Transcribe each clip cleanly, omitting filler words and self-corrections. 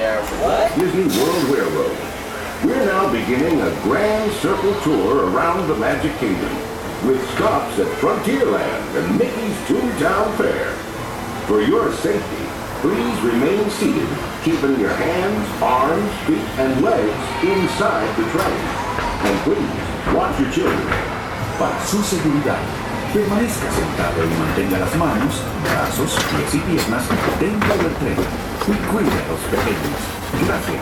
Walt Disney World Railroad. We're now beginning a grand circle tour around the Magic Kingdom with stops at Frontierland and Mickey's Toontown Fair. For your safety, please remain seated, keeping your hands, arms, feet, and legs inside the train. And please, watch your children. Para su seguridad, permanezca sentado y mantenga las manos, brazos, pies y piernas dentro del tren y cuide a los pequeños. Gracias.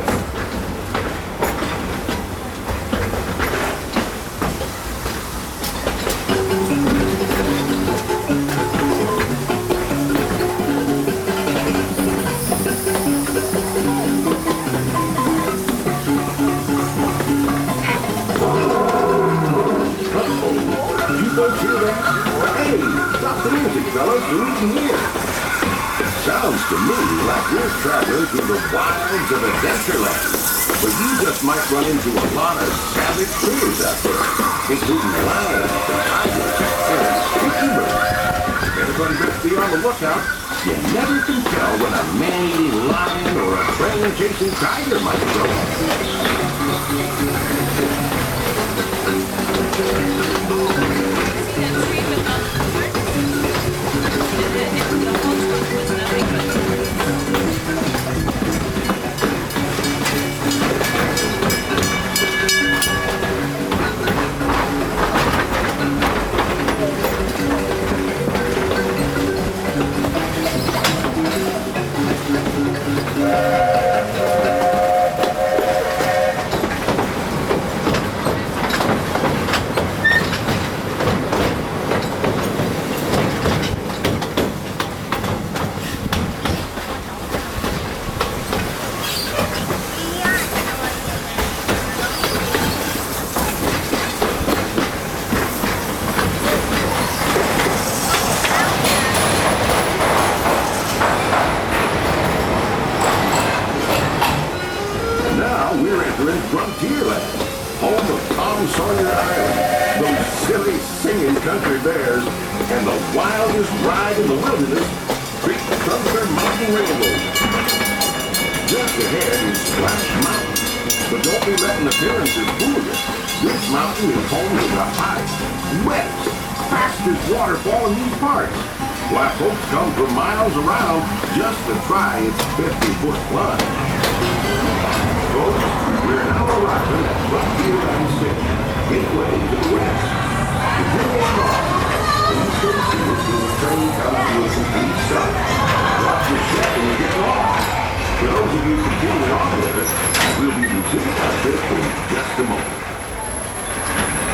Hey, stop the music, fellas, so we can hear. It sounds to me like we're traveling through the wilds of Adventureland, where you just might run into a lot of savage critters out there, including lions and tigers and squeaky birds. Everybody better be on the lookout. You never can tell when a man-eating lion or a train-chasing tiger might show up. Frontierland, home of Tom Sawyer Island, those silly singing country bears, and the wildest ride in the wilderness, Creek Thunder Mountain Railroad. Just ahead is Splash Mountain, but don't be letting appearances fool you. This mountain is home to the highest, wettest, fastest waterfall in these parts. Why folks come from miles around just to try its 50-foot plunge. Folks, we're now arriving at Frontierland Station, gateway to the west. Continue along. Please stay seated till the train comes to a complete stop. Watch your step when you get off. For those of you continuing on with us, we'll be resuming our trip in just a moment.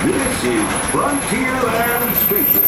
This is Frontierland Station.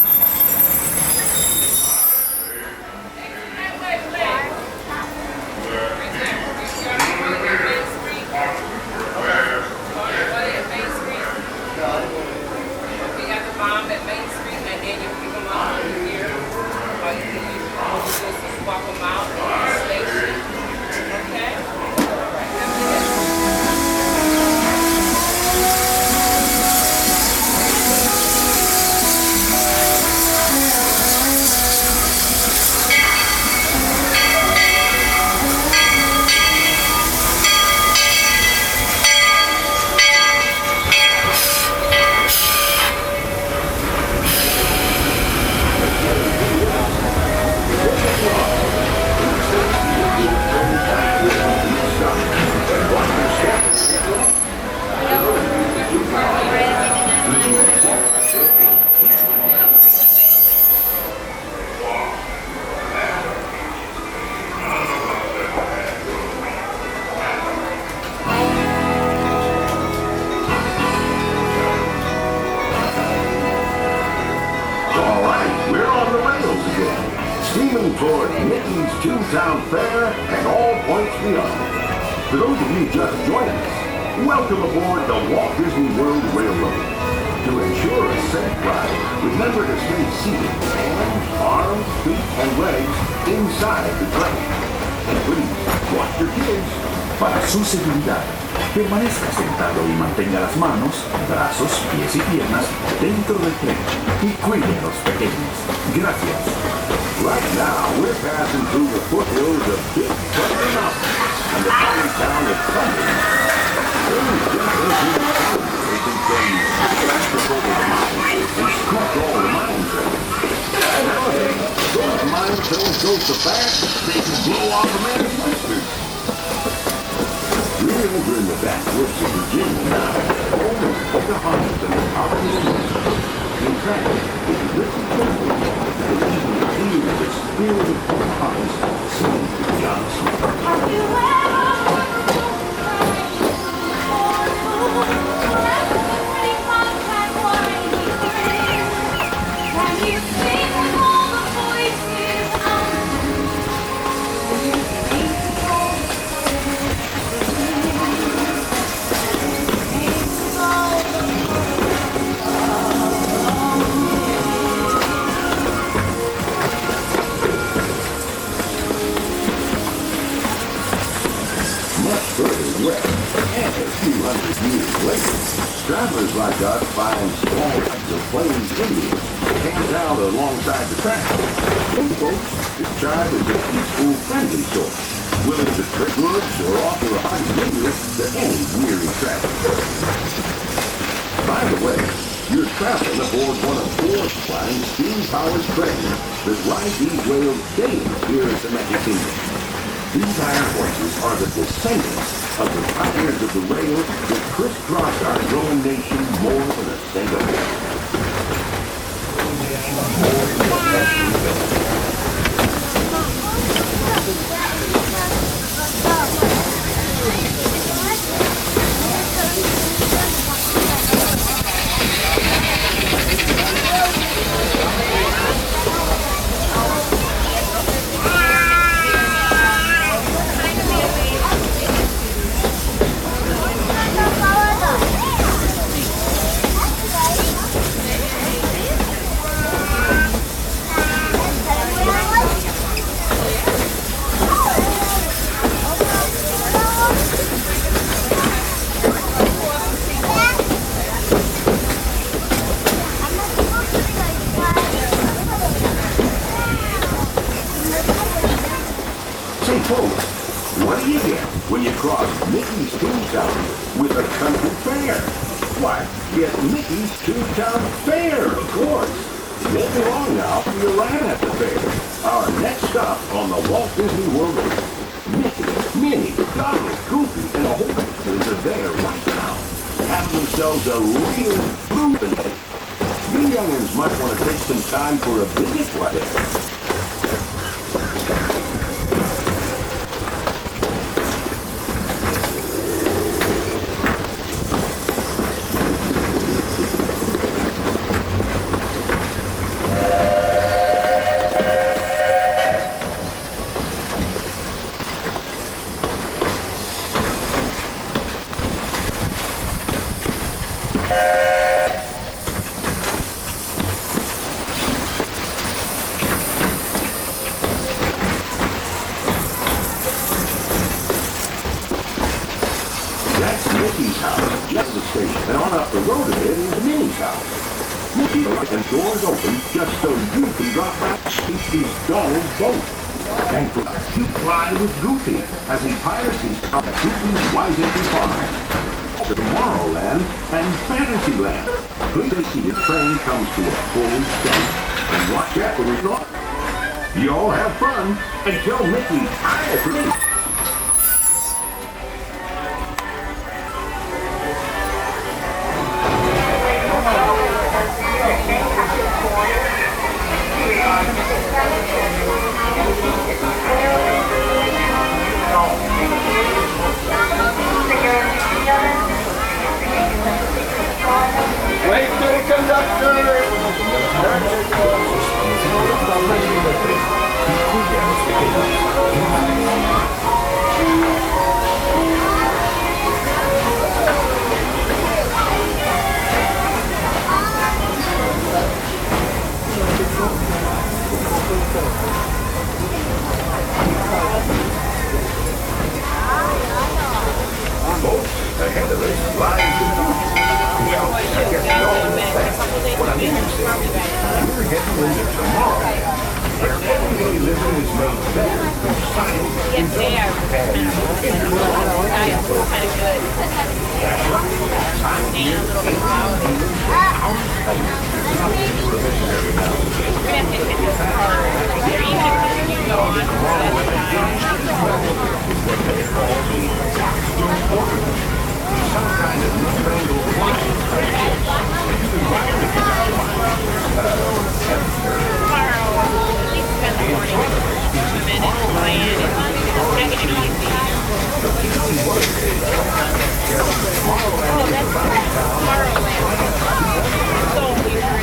Steaming toward Mickey's Toontown Fair and all points beyond. For those of you just joining us, welcome aboard the Walt Disney World Railroad. To ensure a safe ride, remember to stay seated, hands, arms, feet, and legs inside the train. And please, watch your kids. Para su seguridad, permanezca sentado y mantenga las manos, brazos, pies y piernas dentro del tren y cuide a los pequeños. Gracias. Right now, we're passing through the foothills of Big Thunder Mountain and the tiny town of Thunder. Things just as we thought. They can blast over the mountains and scoop all the mine trains. Nowadays, those mine trains go so fast they can blow off a man's whiskers. We're over in the backwoods of Virginia now, home of Pocahontas and the Colonies. In fact, it's written carefully that it even hears the spirit of Pocahontas singing to John Smith. Have you ever wondered can you sing with all the voices out? Can you sing with all the Much further west, and a few hundred years later, travelers like us find small tracts of Plains Indians camped out alongside the track. Those folks, this tribe is a peaceful, friendly sort, willing to trade goods or offer a high dinner to any weary traveler. By the way, you're traveling aboard one of Ford's flying steam-powered trains that ride these rails daily here at the Magic Kingdom. These iron horses are the descendants of the pioneers of the rail that crisscrossed our growing nation more than a century. Say, folks, what do you get when you cross Mickey's Toontown with a country fair? Why, get Mickey's Toontown Fair, of course. Won't be long now for your ride at the fair. Our next stop on the Walt Disney World Railroad. Mickey, Minnie, Donald, Goofy, and a whole bunch of kids are there right now, having themselves a real grooving day. You youngins might want to take some time for a visit right there. That's Mickey's house, just the station, and on up the road a bit is Minnie's house. Mickey's and doors open just so you can drop out and see Donald's boat. And you fly with Goofy as he piracies up at Goofy's Wizenty Farm. To Tomorrowland and Fantasyland. Please see the train comes to a full stop. And watch out when it's not. You all have fun and tell Mickey I agree. Wait to the conductor! Y cuide a los pequeños. They are kind of good. And a little bit cloudy. We're gonna have to hit this hard. Even if you go on tomorrow, at least spend the morning swimming and playing and taking it easy. Oh, that's Tomorrowland. So weird.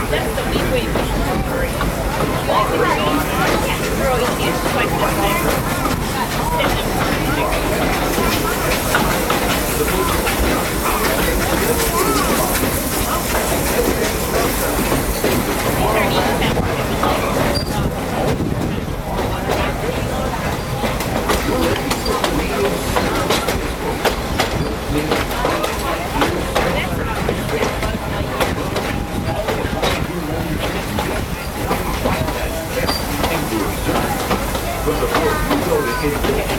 That's the Midway Vision story. Like, it's real easy. It's just like this thing. But before you go to